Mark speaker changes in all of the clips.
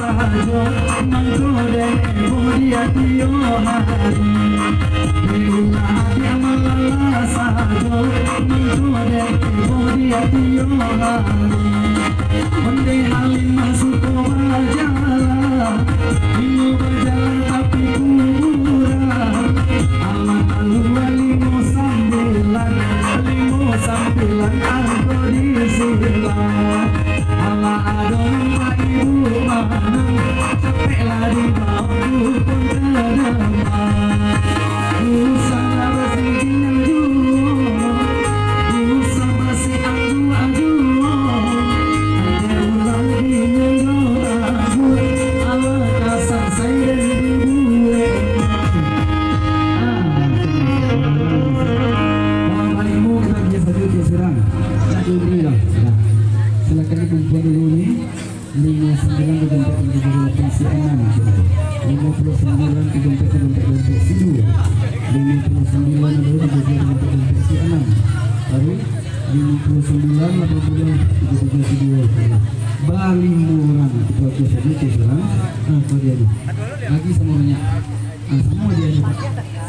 Speaker 1: sajo mangkode bodia tio hari Dewa dia malala sajo mangkode bodia tio hari Onde halim masuk wajah Ilu berjalan tapi kurang Alam limo sambilan aku disilang Ala adon ibu manang capek lari bauku pun terdamai Usah basi jinaju Usah basi adu Ada ulang di nyenggoraku Ala kasar saya dan gue silakan dikumpul dulu nih 59 ke dompet 78 si 6 59 ke dompet 78 si 2 59 adalah ke dompet si 6 baru 59 80 si 2 Bali murah bagus saja sekarang apa dia nih lagi semuanya semua dia nih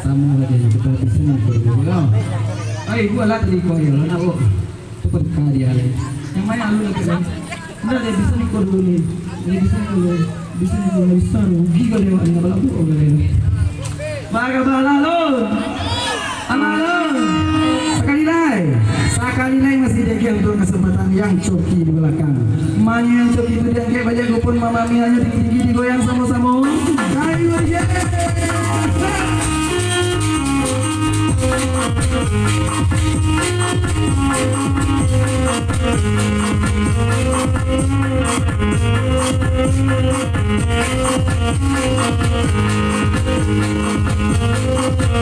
Speaker 1: semua dia nih kita di sini berdoa ayo gua lah tadi kau ya nak oh cepat kali ya yang mana lu lagi kan udah dia bisa nikor dulu nih dia bisa nikor besar rugi kali ya nggak balaku oh kali baga balalo amalo sekali lagi masih dia untuk kesempatan yang coki di belakang mana yang coki itu dia kayak bajak gopon mama mianya tinggi digoyang sama-sama ayo